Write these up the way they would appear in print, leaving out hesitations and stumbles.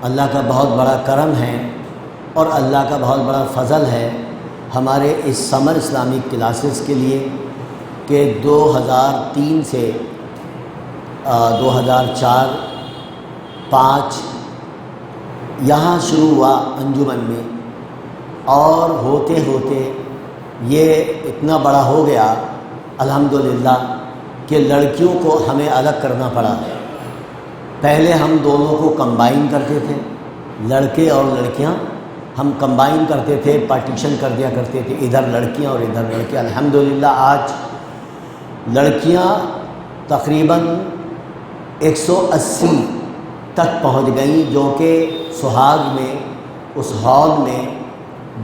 اللہ کا بہت بڑا کرم ہے اور اللہ کا بہت بڑا فضل ہے ہمارے اس سمر اسلامک کلاسز کے لیے کہ 2003 سے 2004 5 یہاں شروع ہوا انجمن میں، اور ہوتے ہوتے یہ اتنا بڑا ہو گیا الحمدللہ کہ لڑکیوں کو ہمیں الگ کرنا پڑا۔ پہلے ہم دونوں کو کمبائن کرتے تھے، لڑکے اور لڑکیاں ہم کمبائن کرتے تھے، پارٹیشن کر دیا کرتے تھے، ادھر لڑکیاں اور ادھر لڑکے۔ الحمدللہ آج لڑکیاں تقریباً 180 تک پہنچ گئیں، جو کہ سہاگ میں اس ہال میں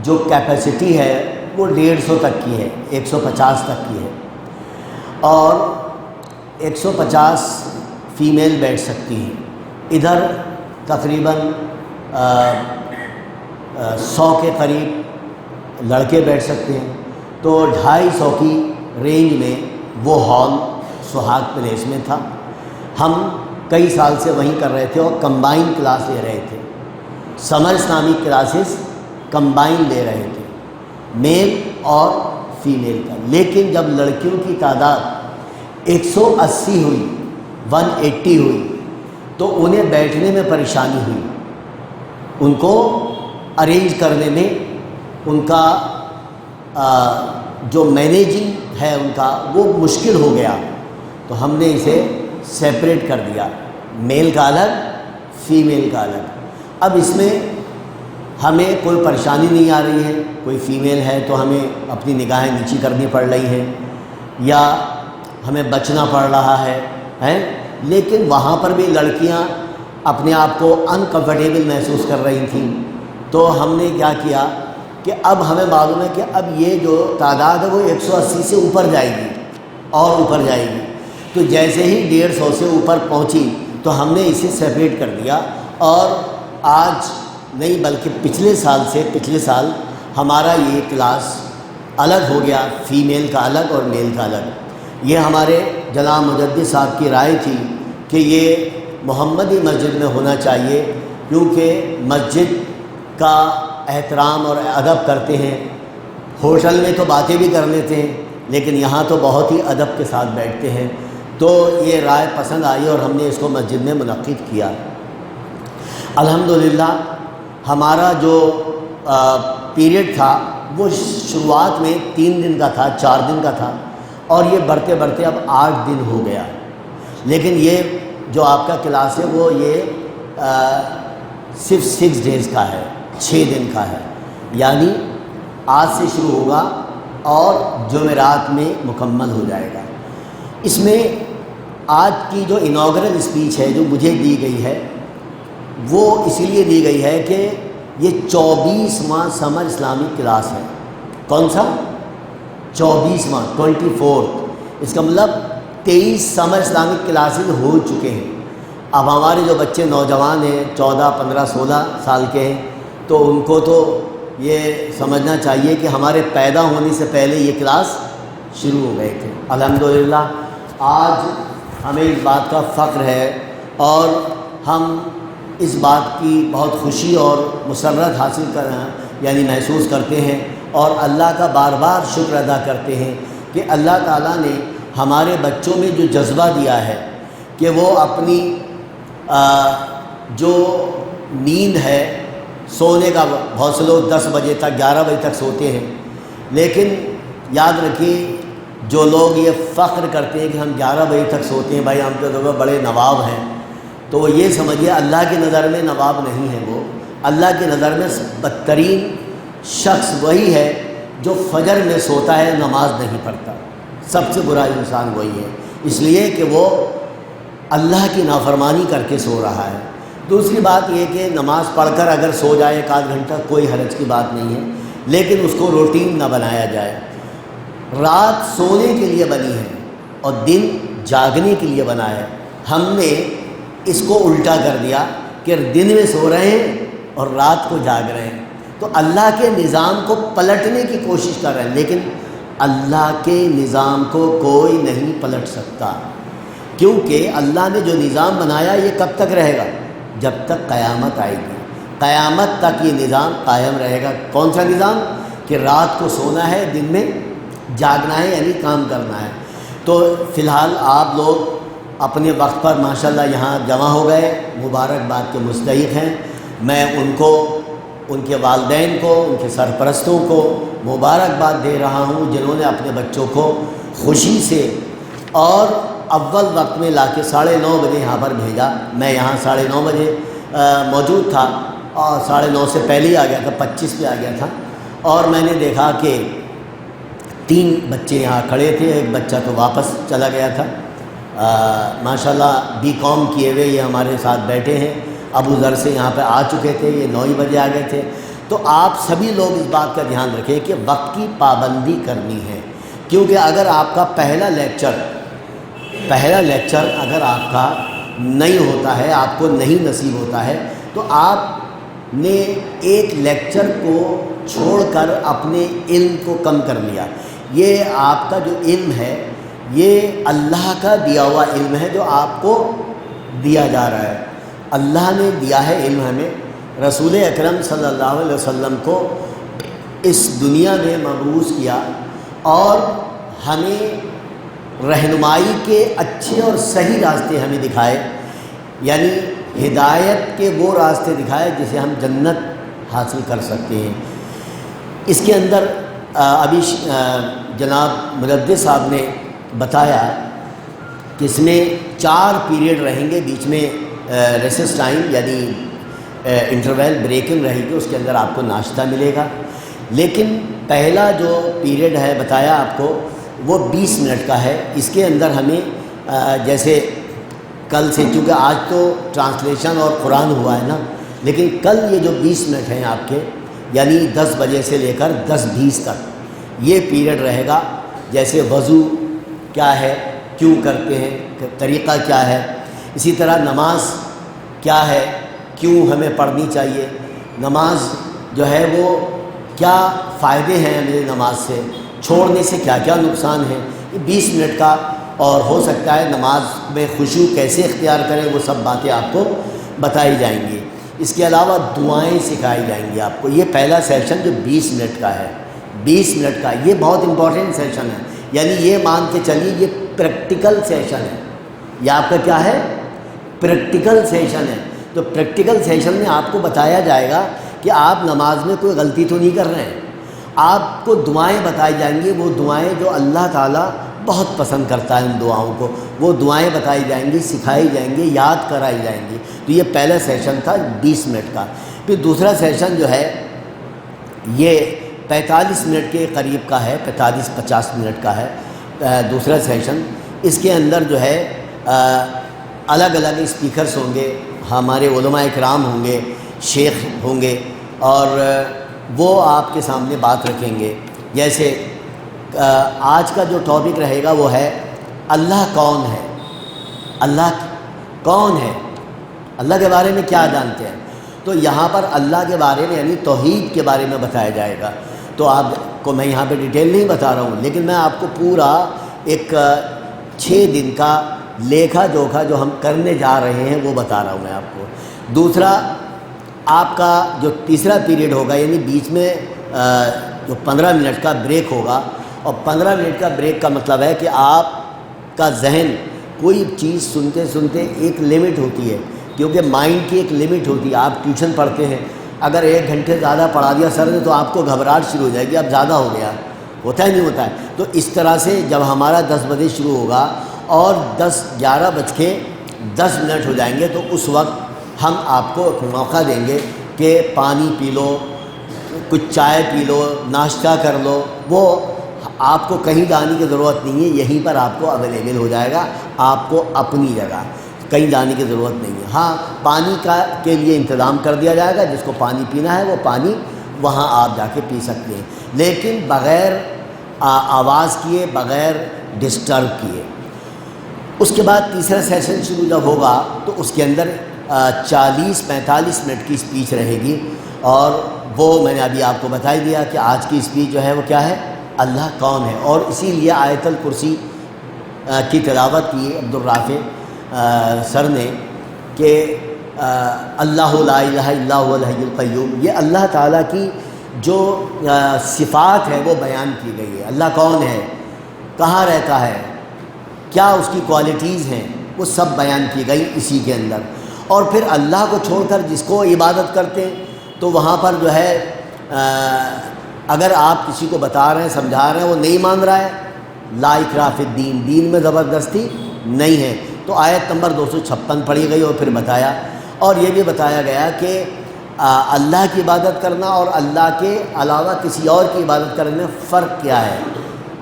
جو کیپیسٹی ہے وہ 150 تک کی ہے، 150 تک کی ہے، اور 150 فیمیل بیٹھ سکتی ہیں۔ ادھر تقریباً 100 کے قریب لڑکے بیٹھ سکتے ہیں، تو 250 کی رینج میں وہ ہال سہاگ پلیس میں تھا۔ ہم کئی سال سے وہیں کر رہے تھے اور کمبائن کلاس لے رہے تھے، سمر اسلامک کلاسز کمبائن لے رہے تھے، میل اور فیمیل کا۔ لیکن جب لڑکیوں کی تعداد 180 ہوئی، 180 ہوئی، تو انہیں بیٹھنے میں پریشانی ہوئی، ان کو ارینج کرنے میں، ان کا جو مینیجنگ ہے ان کا وہ مشکل ہو گیا۔ تو ہم نے اسے سیپریٹ کر دیا، میل کا الگ، فیمیل کا الگ۔ اب اس میں ہمیں کوئی پریشانی نہیں آ رہی ہے، کوئی فیمیل ہے تو ہمیں اپنی نگاہیں نیچی کرنی پڑ رہی ہیں یا ہمیں بچنا پڑ رہا ہے، لیکن وہاں پر بھی لڑکیاں اپنے آپ کو انکمفرٹیبل محسوس کر رہی تھیں۔ تو ہم نے کیا کیا کہ اب ہمیں معلوم ہے کہ اب یہ جو تعداد ہے وہ 180 سے اوپر جائے گی اور اوپر جائے گی، تو جیسے ہی 150 سے اوپر پہنچی تو ہم نے اسے سیپریٹ کر دیا، اور آج نہیں بلکہ پچھلے سال ہمارا یہ کلاس الگ ہو گیا، فیمیل کا الگ اور میل کا الگ۔ یہ ہمارے جناب مجدد صاحب کی رائے تھی کہ یہ محمدی مسجد میں ہونا چاہیے، کیونکہ مسجد کا احترام اور ادب کرتے ہیں۔ ہوٹل میں تو باتیں بھی کر لیتے ہیں، لیکن یہاں تو بہت ہی ادب کے ساتھ بیٹھتے ہیں۔ تو یہ رائے پسند آئی اور ہم نے اس کو مسجد میں منعقد کیا۔ الحمدللہ ہمارا جو پیریڈ تھا وہ شروعات میں 3 دن کا تھا، 4 دن کا تھا، اور یہ بڑھتے بڑھتے اب 8 دن ہو گیا۔ لیکن یہ جو آپ کا کلاس ہے وہ یہ صرف 6 ڈیز کا ہے، 6 دن کا ہے، یعنی آج سے شروع ہوگا اور جمعرات میں مکمل ہو جائے گا۔ اس میں آج کی جو انوگرل اسپیچ ہے جو مجھے دی گئی ہے وہ اسی لیے دی گئی ہے کہ یہ 24واں سمر اسلامک کلاس ہے۔ کون سا؟ 24واں، 24۔ اس کا مطلب 23 سمر اسلامک کلاسز ہو چکے ہیں۔ اب ہمارے جو بچے نوجوان ہیں، 14، 15، 16 سال کے ہیں، تو ان کو تو یہ سمجھنا چاہیے کہ ہمارے پیدا ہونے سے پہلے یہ کلاس شروع ہو گئے تھے۔ الحمدللہ آج ہمیں اس بات کا فخر ہے اور ہم اس بات کی بہت خوشی اور مسرت حاصل یعنی محسوس کرتے ہیں، اور اللہ کا بار بار شکر ادا کرتے ہیں کہ اللہ تعالیٰ نے ہمارے بچوں میں جو جذبہ دیا ہے کہ وہ اپنی جو نیند ہے، سونے کا، بہت سے لوگ 10 بجے تک، 11 بجے تک سوتے ہیں، لیکن یاد رکھیے جو لوگ یہ فخر کرتے ہیں کہ ہم 11 بجے تک سوتے ہیں، بھائی ہم تو بڑے نواب ہیں، تو وہ یہ سمجھیے اللہ کی نظر میں نواب نہیں ہے، وہ اللہ کی نظر میں بدترین شخص وہی ہے جو فجر میں سوتا ہے، نماز نہیں پڑھتا۔ سب سے برا انسان وہی ہے، اس لیے کہ وہ اللہ کی نافرمانی کر کے سو رہا ہے۔ دوسری بات یہ کہ نماز پڑھ کر اگر سو جائے 1 گھنٹہ کوئی حرج کی بات نہیں ہے، لیکن اس کو روٹین نہ بنایا جائے۔ رات سونے کے لیے بنی ہے اور دن جاگنے کے لیے بنا ہے۔ ہم نے اس کو الٹا کر دیا کہ دن میں سو رہے ہیں اور رات کو جاگ رہے ہیں، تو اللہ کے نظام کو پلٹنے کی کوشش کر رہے ہیں، لیکن اللہ کے نظام کو کوئی نہیں پلٹ سکتا، کیونکہ اللہ نے جو نظام بنایا یہ کب تک رہے گا؟ جب تک قیامت آئے گی۔ قیامت تک یہ نظام قائم رہے گا۔ کون سا نظام؟ کہ رات کو سونا ہے، دن میں جاگنا ہے، یعنی کام کرنا ہے۔ تو فی الحال آپ لوگ اپنے وقت پر ماشاءاللہ یہاں جمع ہو گئے، مبارکباد کے مستحق ہیں۔ میں ان کو، ان کے والدین کو، ان کے سرپرستوں کو مبارکباد دے رہا ہوں، جنہوں نے اپنے بچوں کو خوشی سے اور اول وقت میں لا کے 9:30 بجے یہاں پر بھیجا۔ میں یہاں 9:30 بجے موجود تھا اور 9:30 سے پہلے ہی آ گیا تھا، 25 پہ آ گیا تھا، اور میں نے دیکھا کہ 3 بچے یہاں کھڑے تھے، ایک بچہ تو واپس چلا گیا تھا۔ ماشاءاللہ BCom کیے ہوئے یہ ہمارے ساتھ بیٹھے ہیں، ابو ذر سے یہاں پہ آ چکے تھے، یہ 9 بجے آ گئے تھے۔ تو آپ سبھی لوگ اس بات کا دھیان رکھیں کہ وقت کی پابندی کرنی ہے، کیونکہ اگر آپ کا پہلا لیکچر اگر آپ کا نہیں ہوتا ہے، آپ کو نہیں نصیب ہوتا ہے، تو آپ نے ایک لیکچر کو چھوڑ کر اپنے علم کو کم کر لیا۔ یہ آپ کا جو علم ہے یہ اللہ کا دیا ہوا علم ہے جو آپ کو دیا جا رہا ہے۔ اللہ نے دیا ہے علم ہمیں، رسول اکرم صلی اللہ علیہ وسلم کو اس دنیا میں مبعوث کیا اور ہمیں رہنمائی کے اچھے اور صحیح راستے ہمیں دکھائے، یعنی ہدایت کے وہ راستے دکھائے جسے ہم جنت حاصل کر سکتے ہیں۔ اس کے اندر ابھی جناب مجدد صاحب نے بتایا کہ اس میں 4 پیریڈ رہیں گے، بیچ میں ریسس ٹائم یعنی انٹرویل بریکنگ رہے گی، اس کے اندر آپ کو ناشتہ ملے گا۔ لیکن پہلا جو پیریڈ ہے بتایا آپ کو وہ 20 منٹ کا ہے۔ اس کے اندر ہمیں جیسے کل سے، کیونکہ آج تو ٹرانسلیشن اور قرآن ہوا ہے نا، لیکن کل یہ جو 20 منٹ ہیں آپ کے، یعنی 10 بجے سے لے کر 10:20 تک یہ پیریڈ رہے گا۔ جیسے وضو کیا ہے، کیوں کرتے ہیں، طریقہ کیا ہے، اسی طرح نماز کیا ہے، کیوں ہمیں پڑھنی چاہیے، نماز جو ہے وہ کیا فائدے ہیں ہمیں نماز سے، چھوڑنے سے کیا کیا نقصان ہے، یہ 20 منٹ کا، اور ہو سکتا ہے نماز میں خشوع کیسے اختیار کریں، وہ سب باتیں آپ کو بتائی جائیں گی۔ اس کے علاوہ دعائیں سکھائی جائیں گی آپ کو۔ یہ پہلا سیشن جو 20 منٹ کا ہے، 20 منٹ کا، یہ بہت امپورٹنٹ سیشن ہے، یعنی یہ مان کے چلیے یہ پریکٹیکل سیشن ہے۔ یہ آپ کا کیا ہے؟ پریکٹیکل سیشن ہے۔ تو پریکٹیکل سیشن میں آپ کو بتایا جائے گا کہ آپ نماز میں کوئی غلطی تو نہیں کر رہے ہیں، آپ کو دعائیں بتائی جائیں گی، وہ دعائیں جو اللہ تعالیٰ بہت پسند کرتا ہے ان دعاؤں کو، وہ دعائیں بتائی جائیں گی، سکھائی جائیں گی، یاد کرائی جائیں گی۔ تو یہ پہلا سیشن تھا 20 منٹ کا۔ پھر دوسرا سیشن جو ہے یہ 45 منٹ کے قریب کا ہے، 45-50 منٹ کا ہے دوسرا سیشن۔ اس کے اندر جو ہے الگ الگ اسپیکرز ہوں گے، ہمارے علماء اکرام ہوں گے، شیخ ہوں گے، اور وہ آپ کے سامنے بات رکھیں گے۔ جیسے آج کا جو ٹاپک رہے گا وہ ہے اللہ کون ہے، اللہ کون ہے، اللہ کے بارے میں کیا جانتے ہیں۔ تو یہاں پر اللہ کے بارے میں یعنی توحید کے بارے میں بتایا جائے گا۔ تو آپ کو میں یہاں پہ ڈیٹیل نہیں بتا رہا ہوں، لیکن میں آپ کو پورا ایک 6 دن کا لیکھا جوکھا جو ہم کرنے جا رہے ہیں وہ بتا رہا ہوں میں آپ کو۔ دوسرا آپ کا جو تیسرا پیریڈ ہوگا، یعنی بیچ میں جو 15 منٹ کا بریک ہوگا، اور 15 منٹ کا بریک کا مطلب ہے کہ آپ کا ذہن کوئی چیز سنتے سنتے ایک لمٹ ہوتی ہے، کیونکہ مائنڈ کی ایک لمٹ ہوتی ہے۔ آپ ٹیوشن پڑھتے ہیں، اگر 1 گھنٹے زیادہ پڑھا دیا سر نے تو آپ کو گھبراہٹ شروع ہو جائے گی، اب زیادہ ہو گیا، ہوتا ہے نہیں ہوتا ہے۔ تو اس طرح سے جب ہمارا 10 بجے شروع ہوگا اور 11:10 ہو جائیں گے، تو اس وقت ہم آپ کو موقع دیں گے کہ پانی پی لو، کچھ چائے پی لو، ناشتہ کر لو، وہ آپ کو کہیں جانے کی ضرورت نہیں ہے، یہیں پر آپ کو اویلیبل ہو جائے گا، آپ کو اپنی جگہ کہیں جانے کی ضرورت نہیں ہے۔ ہاں پانی کے لیے انتظام کر دیا جائے گا، جس کو پانی پینا ہے وہ پانی وہاں آپ جا کے پی سکتے ہیں، لیکن بغیر آواز کیے، بغیر ڈسٹرب کیے۔ اس کے بعد تیسرا سیشن شروع جب ہوگا تو اس کے اندر 40-45 منٹ کی اسپیچ رہے گی، اور وہ میں نے ابھی آپ کو بتا ہی دیا کہ آج کی اسپیچ جو ہے وہ کیا ہے، اللہ کون ہے، اور اسی لیے آیت الکرسی کی تلاوت کی عبدالرافع سر نے کہ اللہ لا الہ الا هو الحی القیوم، یہ اللہ تعالیٰ کی جو صفات ہے وہ بیان کی گئی ہے۔ اللہ کون ہے، کہاں رہتا ہے، کیا اس کی کوالٹیز ہیں، وہ سب بیان کی گئی اسی کے اندر۔ اور پھر اللہ کو چھوڑ کر جس کو عبادت کرتے ہیں تو وہاں پر جو ہے اگر آپ کسی کو بتا رہے ہیں، سمجھا رہے ہیں، وہ نہیں مان رہا ہے، لا اکراہ فی الدین، دین میں زبردستی نہیں ہے، تو آیت نمبر 256 پڑھی گئی اور پھر بتایا، اور یہ بھی بتایا گیا کہ اللہ کی عبادت کرنا اور اللہ کے علاوہ کسی اور کی عبادت کرنے میں فرق کیا ہے،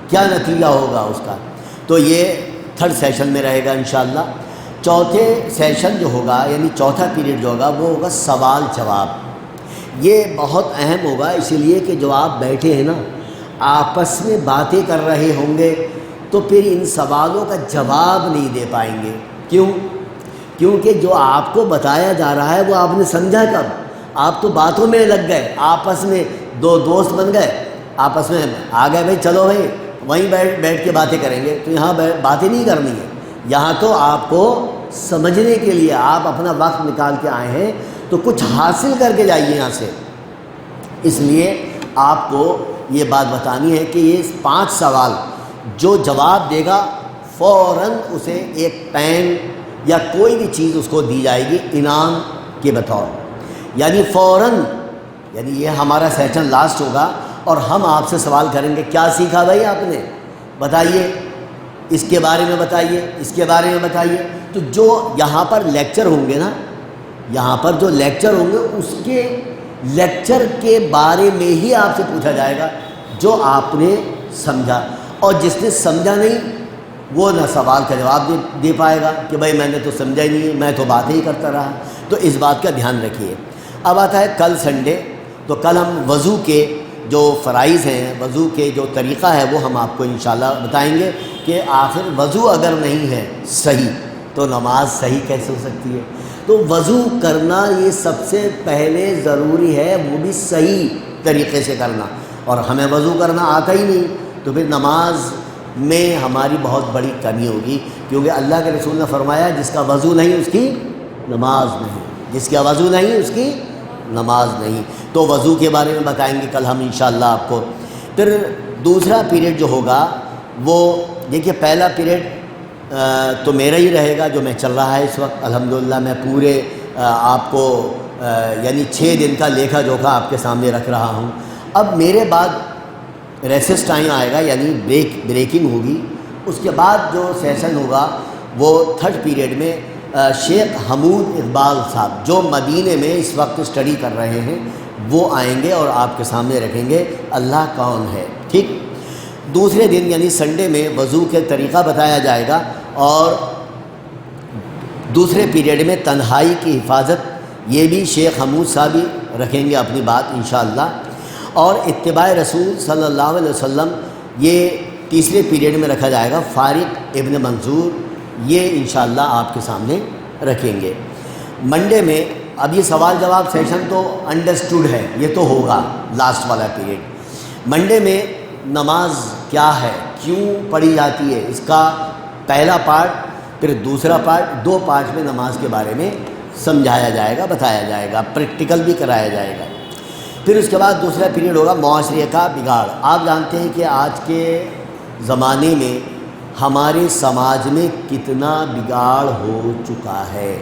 کیا نتیجہ ہوگا اس کا۔ تو یہ تھرڈ سیشن میں رہے گا انشاءاللہ۔ چوتھے سیشن جو ہوگا، یعنی چوتھا پیریڈ جو ہوگا، وہ ہوگا سوال جواب۔ یہ بہت اہم ہوگا، اسی لیے کہ جو آپ بیٹھے ہیں نا، آپس میں باتیں کر رہے ہوں گے تو پھر ان سوالوں کا جواب نہیں دے پائیں گے۔ کیوں؟ کیونکہ جو آپ کو بتایا جا رہا ہے وہ آپ نے سمجھا کب؟ آپ تو باتوں میں لگ گئے، آپس میں دو دوست بن گئے، آپس میں آ گئے بھائی چلو بھائی وہیں بیٹھ کے باتیں کریں گے، تو یہاں باتیں نہیں کرنی ہے، یہاں تو آپ کو سمجھنے کے لیے آپ اپنا وقت نکال کے آئے ہیں تو کچھ حاصل کر کے جائیے یہاں سے۔ اس لیے آپ کو یہ بات بتانی ہے کہ یہ 5 سوال جو جواب دے گا فوراً اسے ایک پین یا کوئی بھی چیز اس کو دی جائے گی انعام کے بطور، یعنی فوراً، یعنی یہ ہمارا سیشن لاسٹ ہوگا اور ہم آپ سے سوال کریں گے کیا سیکھا بھائی آپ نے، بتائیے، اس کے بارے میں بتائیے، اس کے بارے میں بتائیے۔ تو جو یہاں پر لیکچر ہوں گے نا، یہاں پر جو لیکچر ہوں گے اس کے لیکچر کے بارے میں ہی آپ سے پوچھا جائے گا جو آپ نے سمجھا، اور جس نے سمجھا نہیں وہ نہ سوال کا جواب دے پائے گا کہ بھائی میں نے تو سمجھا ہی نہیں، میں تو باتیں ہی کرتا رہا۔ تو اس بات کا دھیان رکھیے۔ اب آتا ہے کل سنڈے، تو کل ہم وضو کے جو فرائض ہیں، وضو کے جو طریقہ ہے وہ ہم آپ کو انشاءاللہ بتائیں گے کہ آخر وضو اگر نہیں ہے صحیح تو نماز صحیح کیسے ہو سکتی ہے۔ تو وضو کرنا یہ سب سے پہلے ضروری ہے، وہ بھی صحیح طریقے سے کرنا، اور ہمیں وضو کرنا آتا ہی نہیں تو پھر نماز میں ہماری بہت بڑی کمی ہوگی، کیونکہ اللہ کے رسول نے فرمایا جس کا وضو نہیں اس کی نماز نہیں، جس کا وضو نہیں اس کی نماز نہیں۔ تو وضو کے بارے میں بتائیں گے کل ہم انشاءاللہ آپ کو۔ پھر دوسرا پیریڈ جو ہوگا وہ دیکھیے، پہلا پیریڈ تو میرا ہی رہے گا جو میں چل رہا ہے اس وقت، الحمدللہ میں پورے آپ کو یعنی 6 دن کا لیکھا جوکھا آپ کے سامنے رکھ رہا ہوں۔ اب میرے بعد ریسس ٹائم آئے گا، یعنی بریکنگ ہوگی، اس کے بعد جو سیشن ہوگا وہ تھرڈ پیریڈ میں شیخ حمود اقبال صاحب جو مدینے میں اس وقت اسٹڈی کر رہے ہیں وہ آئیں گے اور آپ کے سامنے رکھیں گے اللہ کون ہے، ٹھیک۔ دوسرے دن یعنی سنڈے میں وضو کے طریقہ بتایا جائے گا، اور دوسرے پیریڈ میں تنہائی کی حفاظت، یہ بھی شیخ حمود صاحب ہی رکھیں گے اپنی بات انشاءاللہ، اور اتباع رسول صلی اللہ علیہ وسلم یہ تیسرے پیریڈ میں رکھا جائے گا، فارق ابن منظور یہ انشاءاللہ آپ کے سامنے رکھیں گے۔ منڈے میں اب یہ سوال جواب سیشن تو انڈرسٹوڈ ہے، یہ تو ہوگا لاسٹ والا پیریڈ۔ منڈے میں نماز کیا ہے، کیوں پڑھی جاتی ہے، اس کا پہلا پارٹ، پھر دوسرا پارٹ، 2 پارٹ میں نماز کے بارے میں سمجھایا جائے گا، بتایا جائے گا، پریکٹیکل بھی کرایا جائے گا۔ پھر اس کے بعد دوسرا پیریڈ ہوگا معاشرے کا بگاڑ۔ آپ جانتے ہیں کہ آج کے زمانے میں ہمارے سماج میں کتنا بگاڑ ہو چکا ہے،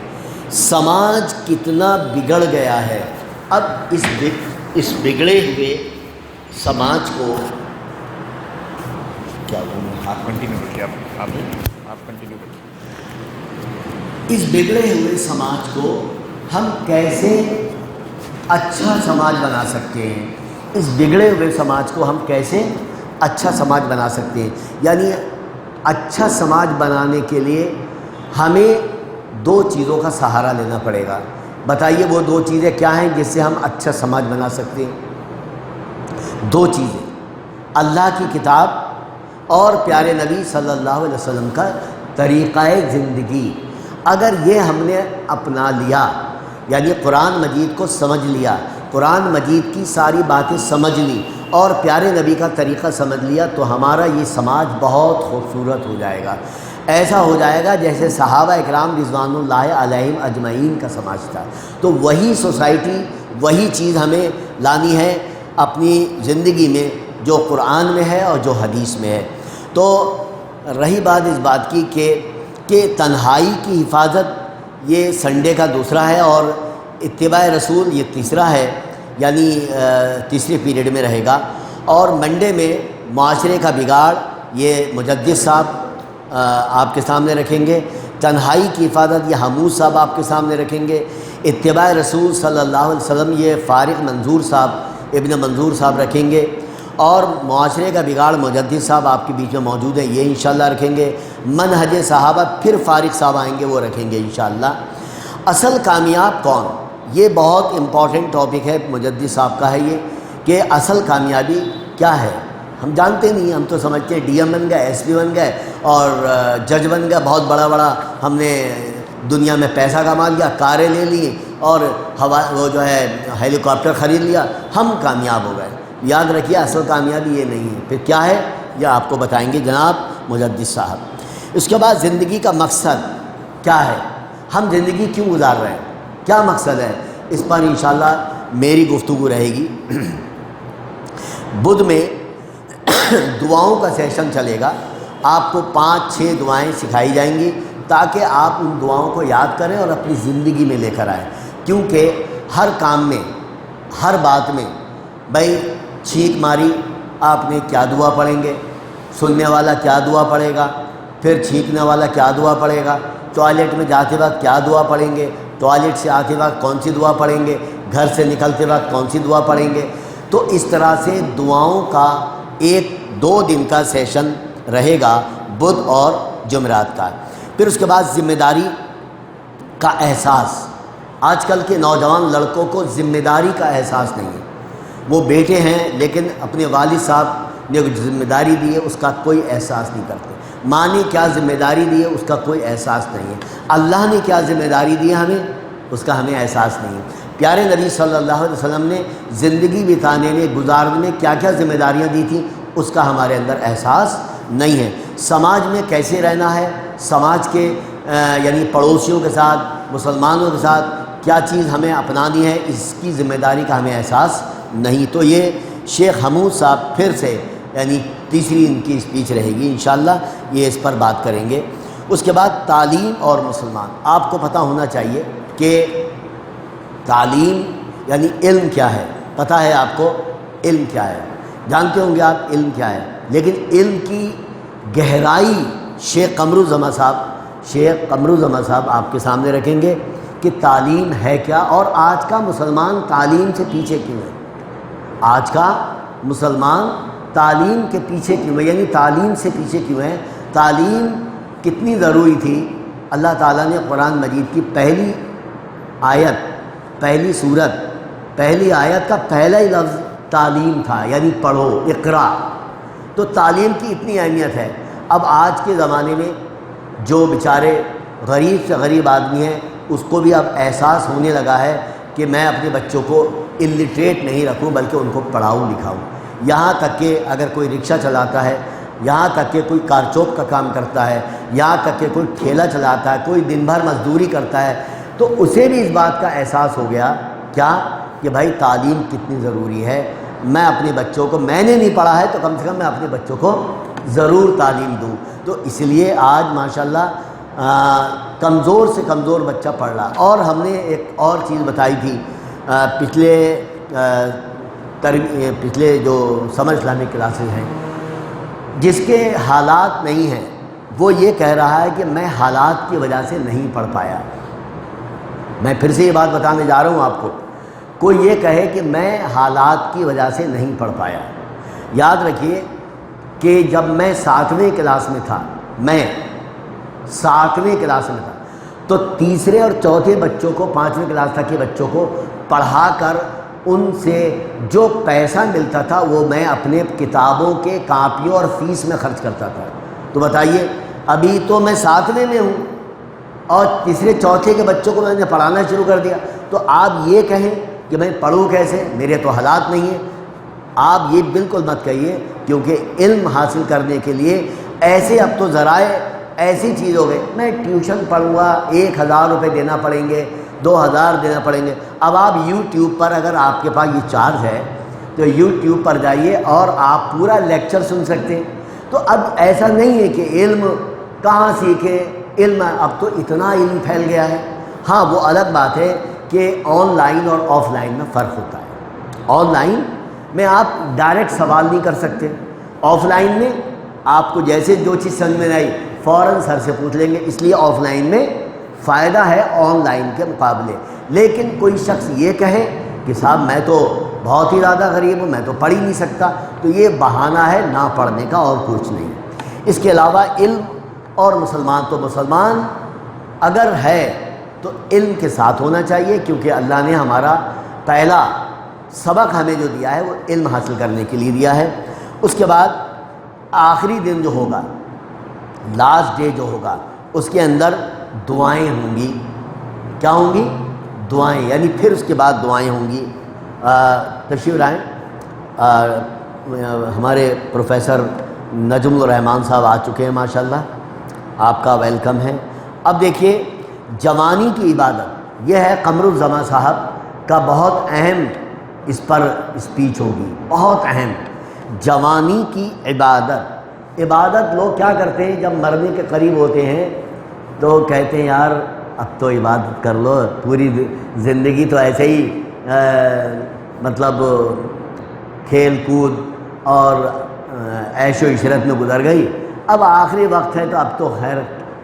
سماج کتنا بگڑ گیا ہے۔ اب اس بگڑے ہوئے سماج کو کیا آپ کنٹینیو کریے، آپ کنٹینیو کریے۔ اس بگڑے ہوئے سماج کو ہم کیسے اچھا سماج بنا سکتے ہیں، اس بگڑے ہوئے سماج کو ہم کیسے اچھا سماج بنا سکتے ہیں، یعنی اچھا سماج بنانے کے لیے ہمیں 2 چیزوں کا سہارا لینا پڑے گا۔ بتائیے وہ 2 چیزیں کیا ہیں جس سے ہم اچھا سماج بنا سکتے ہیں؟ 2 چیزیں، اللہ کی کتاب اور پیارے نبی صلی اللہ علیہ وسلم کا طریقہ زندگی۔ اگر یہ ہم نے اپنا لیا، یعنی قرآن مجید کو سمجھ لیا، قرآن مجید کی ساری باتیں سمجھ لی اور پیارے نبی کا طریقہ سمجھ لیا، تو ہمارا یہ سماج بہت خوبصورت ہو جائے گا۔ ایسا ہو جائے گا جیسے صحابہ اکرام رضوان اللہ علیہم اجمعین کا سماج تھا۔ تو وہی سوسائٹی، وہی چیز ہمیں لانی ہے اپنی زندگی میں جو قرآن میں ہے اور جو حدیث میں ہے۔ تو رہی بات اس بات کی کہ تنہائی کی حفاظت یہ سنڈے کا دوسرا ہے، اور اتباع رسول یہ تیسرا ہے، یعنی تیسرے پیریڈ میں رہے گا۔ اور منڈے میں معاشرے کا بگاڑ یہ مجدد صاحب آپ کے سامنے رکھیں گے، تنہائی کی حفاظت یہ حمود صاحب آپ کے سامنے رکھیں گے، اتباع رسول صلی اللہ علیہ وسلم یہ فارغ منظور صاحب ابن منظور صاحب رکھیں گے، اور معاشرے کا بگاڑ مجدد صاحب آپ کے بیچ میں موجود ہیں، یہ انشاءاللہ رکھیں گے۔ منہج صحابہ پھر فارغ صاحب آئیں گے، وہ رکھیں گے انشاءاللہ۔ اصل کامیاب کون، یہ بہت امپورٹنٹ ٹاپک ہے مجدد صاحب کا ہے یہ، کہ اصل کامیابی کیا ہے ہم جانتے نہیں، ہم تو سمجھتے ہیں ڈی ایم بن گئے، ایس پی بن گئے اور جج بن گئے، بہت بڑا بڑا ہم نے دنیا میں پیسہ کما لیا، کاریں لے لی اور وہ جو ہے ہیلی کاپٹر خرید لیا، ہم کامیاب ہو گئے۔ یاد رکھیے اصل کامیابی یہ نہیں ہے۔ پھر کیا ہے یہ آپ کو بتائیں گے جناب مجدد صاحب۔ اس کے بعد زندگی کا مقصد کیا ہے، ہم زندگی کیوں گزار رہے ہیں، کیا مقصد ہے، اس پر انشاءاللہ میری گفتگو رہے گی۔ بدھ میں دعاؤں کا سیشن چلے گا، آپ کو 5-6 دعائیں سکھائی جائیں گی تاکہ آپ ان دعاؤں کو یاد کریں اور اپنی زندگی میں لے کر آئیں، کیونکہ ہر کام میں، ہر بات میں، بھائی چھینک ماری آپ نے کیا دعا پڑھیں گے، سننے والا کیا دعا پڑھے گا، پھر چھینکنے والا کیا دعا پڑھے گا، ٹوائلٹ میں جاتے وقت کیا دعا پڑھیں گے، ٹوائلٹ سے آتے وقت کون سی دعا پڑھیں گے، گھر سے نکلتے وقت کون سی دعا پڑھیں گے۔ تو اس طرح سے دعاؤں کا 1-2 دن کا سیشن رہے گا بدھ اور جمعرات کا۔ پھر اس کے بعد ذمہ داری کا احساس، آج کل کے نوجوان لڑکوں کو ذمہ داری کا احساس نہیں ہے، وہ بیٹے ہیں لیکن اپنے والد صاحب نے ذمہ داری دی ہے اس کا کوئی احساس نہیں کرتے، ماں نے کیا ذمہ داری دی ہے اس کا کوئی احساس نہیں ہے، اللہ نے کیا ذمہ داری دی ہے ہمیں اس کا ہمیں احساس نہیں ہے۔ پیارے نبی صلی اللہ علیہ وسلم نے زندگی بتانے میں، گزارنے میں کیا کیا ذمہ داریاں دی تھیں اس کا ہمارے اندر احساس نہیں ہے۔ سماج میں کیسے رہنا ہے، سماج کے یعنی پڑوسیوں کے ساتھ، مسلمانوں کے ساتھ کیا چیز ہمیں اپنانی ہے، اس کی ذمہ داری کا ہمیں احساس نہیں۔ تو یہ شیخ حمود صاحب پھر سے یعنی تیسری ان کی اسپیچ رہے گی انشاءاللہ، یہ اس پر بات کریں گے۔ اس کے بعد تعلیم اور مسلمان، آپ کو پتہ ہونا چاہیے کہ تعلیم یعنی علم کیا ہے، پتہ ہے آپ کو علم کیا ہے، جانتے ہوں گے آپ علم کیا ہے، لیکن علم کی گہرائی شیخ قمرالزماں صاحب آپ کے سامنے رکھیں گے کہ تعلیم ہے کیا، اور آج کا مسلمان تعلیم سے پیچھے کیوں ہے، آج کا مسلمان تعلیم کے پیچھے کیوں ہے، یعنی تعلیم سے پیچھے کیوں ہے۔ تعلیم کتنی ضروری تھی، اللہ تعالیٰ نے قرآن مجید کی پہلی آیت، پہلی سورت، پہلی آیت کا پہلا ہی لفظ تعلیم تھا، یعنی پڑھو، اقرا۔ تو تعلیم کی اتنی اہمیت ہے۔ اب آج کے زمانے میں جو بیچارے غریب سے غریب آدمی ہیں اس کو بھی اب احساس ہونے لگا ہے کہ میں اپنے بچوں کو الٹریٹ نہیں رکھوں بلکہ ان کو پڑھاؤں لکھاؤں۔ یہاں تک کہ اگر کوئی رکشہ چلاتا ہے، یہاں تک کہ کوئی کارچوپ کا کام کرتا ہے، یہاں تک کہ کوئی ٹھیلا چلاتا ہے، کوئی دن بھر مزدوری کرتا ہے، تو اسے بھی اس بات کا احساس ہو گیا کیا کہ بھائی تعلیم کتنی ضروری ہے، میں اپنے بچوں کو، میں نے نہیں پڑھا ہے تو کم سے کم میں اپنے بچوں کو ضرور تعلیم دوں۔ تو اس لیے آج ماشاءاللہ کمزور سے کمزور بچہ پڑھ رہا۔ اور ہم نے ایک اور چیز بتائی تھی پچھلے جو سمر اسلامک کلاسز ہیں، جس کے حالات نہیں ہیں وہ یہ کہہ رہا ہے کہ میں حالات کی وجہ سے نہیں پڑھ پایا۔ میں پھر سے یہ بات بتانے جا رہا ہوں آپ کو، کوئی یہ کہے کہ میں حالات کی وجہ سے نہیں پڑھ پایا، یاد رکھیے کہ جب میں 7ویں کلاس میں تھا، میں 7ویں کلاس میں تھا، تو تیسرے اور چوتھے بچوں کو، 5ویں کلاس تک کے بچوں کو پڑھا کر ان سے جو پیسہ ملتا تھا وہ میں اپنے کتابوں کے کاپیوں اور فیس میں خرچ کرتا تھا۔ تو بتائیے ابھی تو میں 7ویں میں ہوں اور تیسرے چوتھے کے بچوں کو میں نے پڑھانا شروع کر دیا، تو آپ یہ کہیں کہ میں پڑھوں کیسے، میرے تو حالات نہیں ہیں، آپ یہ بالکل مت کہیے، کیونکہ علم حاصل کرنے کے لیے ایسے اب تو ذرائع ایسی چیز ہو گئی میں ٹیوشن پڑھوں گا 1000 روپے دینا پڑیں گے 2000 دینا پڑیں گے. اب آپ یوٹیوب پر اگر آپ کے پاس یہ چارج ہے تو یوٹیوب پر جائیے اور آپ پورا لیکچر سن سکتے ہیں. تو اب ایسا نہیں ہے کہ علم کہاں سیکھیں, علم اب تو اتنا علم پھیل گیا ہے. ہاں وہ الگ بات ہے کہ آن لائن اور آف لائن میں فرق ہوتا ہے. آن لائن میں آپ ڈائریکٹ سوال نہیں کر سکتے, آف لائن میں آپ کو جیسے جو چیز سمجھ میں آئی فوراً سر سے پوچھ لیں گے, اس لیے آف لائن میں فائدہ ہے آن لائن کے مقابلے. لیکن کوئی شخص یہ کہے کہ صاحب میں تو بہت ہی زیادہ غریب ہوں, میں تو پڑھ ہی نہیں سکتا, تو یہ بہانہ ہے نہ پڑھنے کا اور کچھ نہیں. اس کے علاوہ علم اور مسلمان تو مسلمان اگر ہے تو علم کے ساتھ ہونا چاہیے, کیونکہ اللہ نے ہمارا پہلا سبق ہمیں جو دیا ہے وہ علم حاصل کرنے کے لیے دیا ہے. اس کے بعد آخری دن جو ہوگا, لاسٹ ڈے جو ہوگا, اس کے اندر دعائیں ہوں گی. کیا ہوں گی؟ دعائیں, یعنی پھر اس کے بعد دعائیں ہوں گی. تشریف لائیں, ہمارے پروفیسر نجم الرحمان صاحب آ چکے ہیں ماشاءاللہ, آپ کا ویلکم ہے. اب دیکھیے جوانی کی عبادت یہ ہے, قمر الزمان صاحب کا بہت اہم اس پر اسپیچ ہوگی, بہت اہم. جوانی کی عبادت. عبادت لوگ کیا کرتے ہیں جب مرنے کے قریب ہوتے ہیں تو کہتے ہیں یار اب تو عبادت کر لو, پوری زندگی تو ایسے ہی مطلب کھیل کود اور عیش و عشرت میں گزر گئی, اب آخری وقت ہے تو اب تو خیر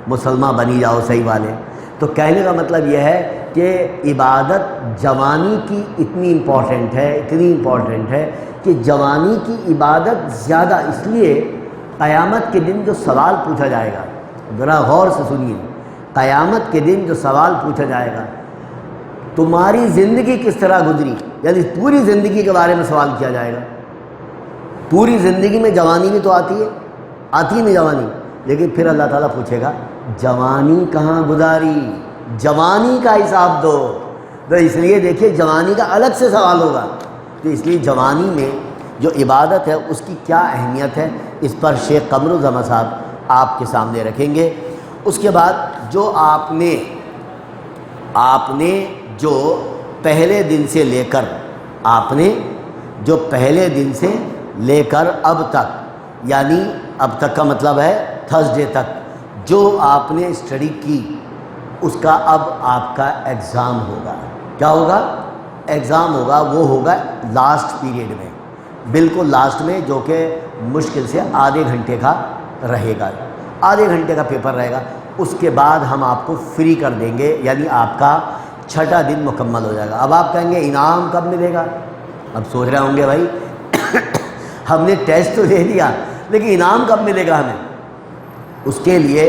مسلمان بنی جاؤ صحیح والے. تو کہنے کا مطلب یہ ہے کہ عبادت جوانی کی اتنی امپورٹنٹ ہے, اتنی امپورٹنٹ ہے کہ جوانی کی عبادت زیادہ, اس لیے قیامت کے دن جو سوال پوچھا جائے گا, ذرا غور سے سنیے, قیامت کے دن جو سوال پوچھا جائے گا تمہاری زندگی کس طرح گزری, یعنی پوری زندگی کے بارے میں سوال کیا جائے گا. پوری زندگی میں جوانی بھی تو آتی ہے, آتی نہیں جوانی, لیکن پھر اللہ تعالیٰ پوچھے گا جوانی کہاں گزاری, جوانی کا حساب دو. تو اس لیے دیکھیے جوانی کا الگ سے سوال ہوگا. تو اس لیے جوانی میں جو عبادت ہے اس کی کیا اہمیت ہے, اس پر شیخ قمر الزمان صاحب آپ کے سامنے رکھیں گے. اس کے بعد جو آپ نے جو پہلے دن سے لے کر, آپ نے جو پہلے دن سے لے کر اب تک, یعنی اب تک کا مطلب ہے تھرسڈے تک جو آپ نے اسٹڈی کی, اس کا اب آپ کا ایگزام ہوگا. کیا ہوگا؟ ایگزام ہوگا. وہ ہوگا لاسٹ پیریڈ میں, بالکل لاسٹ میں, جو کہ مشکل سے آدھے گھنٹے کا رہے گا, آدھے گھنٹے کا پیپر رہے گا. اس کے بعد ہم آپ کو فری کر دیں گے, یعنی آپ کا 6واں دن مکمل ہو جائے گا. اب آپ کہیں گے انعام کب ملے گا؟ اب سوچ رہے ہوں گے بھائی ہم نے ٹیسٹ تو دے دیا لیکن انعام کب ملے گا ہمیں؟ اس کے لیے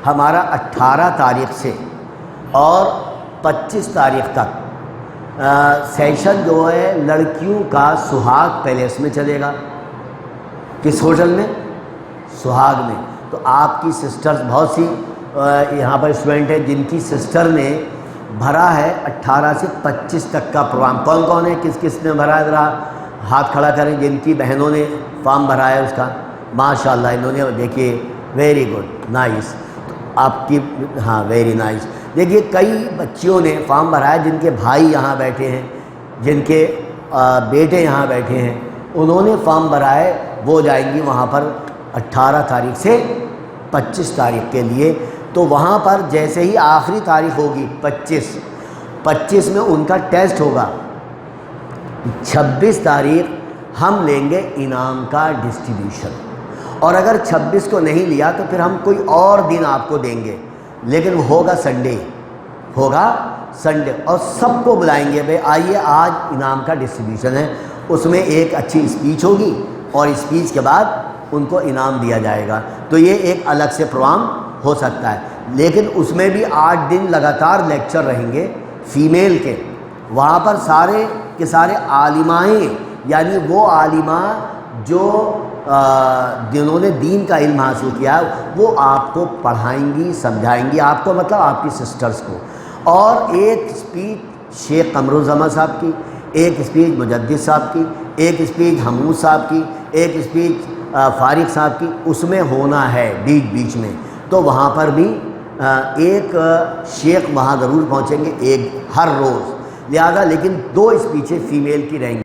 ہمارا 18 تاریخ سے اور 25 تاریخ تک سیشن جو ہے لڑکیوں کا سہاگ پیلیس میں چلے گا. کس ہوٹل میں؟ سہاگ میں. تو آپ کی سسٹرز بہت سی یہاں پر اسٹوڈنٹ ہیں جن کی سسٹر نے بھرا ہے 18 سے 25 تک کا پروگرام. کون کون ہے, کس کس نے بھرا ہے؟ ذرا ہاتھ کھڑا کریں جن کی بہنوں نے فارم بھرا ہے اس کا. ماشاء اللہ انہوں نے, دیکھیے ویری گڈ, نائس. تو آپ کی, ہاں ویری نائس. دیکھیے کئی بچیوں نے فارم بھرا ہے جن کے بھائی یہاں بیٹھے ہیں, جن کے بیٹے یہاں بیٹھے ہیں, انہوں نے فارم بھرا ہے. وہ جائیں گی وہاں پر 18 تاریخ سے 25 تاریخ کے لیے. تو وہاں پر جیسے ہی آخری تاریخ ہوگی 25 میں ان کا ٹیسٹ ہوگا. 26 تاریخ ہم لیں گے انعام کا ڈسٹریبیوشن, اور اگر 26 کو نہیں لیا تو پھر ہم کوئی اور دن آپ کو دیں گے, لیکن وہ ہوگا سنڈے, ہوگا سنڈے. اور سب کو بلائیں گے, بھائی آئیے آج انعام کا ڈسٹریبیوشن ہے. اس میں ایک اچھی اسپیچ ہوگی اور اسپیچ کے بعد ان کو انعام دیا جائے گا. تو یہ ایک الگ سے پروگرام ہو سکتا ہے. لیکن اس میں بھی 8 دن لگاتار لیکچر رہیں گے فیمیل کے. وہاں پر سارے کے سارے عالمائیں, یعنی وہ عالمہ جو جنہوں نے دین کا علم حاصل کیا ہے, وہ آپ کو پڑھائیں گی, سمجھائیں گی. آپ کو مطلب آپ کی سسٹرز کو. اور ایک اسپیچ شیخ قمر الزمان صاحب کی, ایک اسپیچ مجدد صاحب کی, ایک اسپیچ حمود صاحب کی, ایک اسپیچ فارغ صاحب کی, اس میں ہونا ہے بیچ بیچ میں. تو وہاں پر بھی ایک شیخ وہاں ضرور پہنچیں گے ایک ہر روز، لہذا لیکن 2 اس پیچھے فیمیل کی رہیں گی۔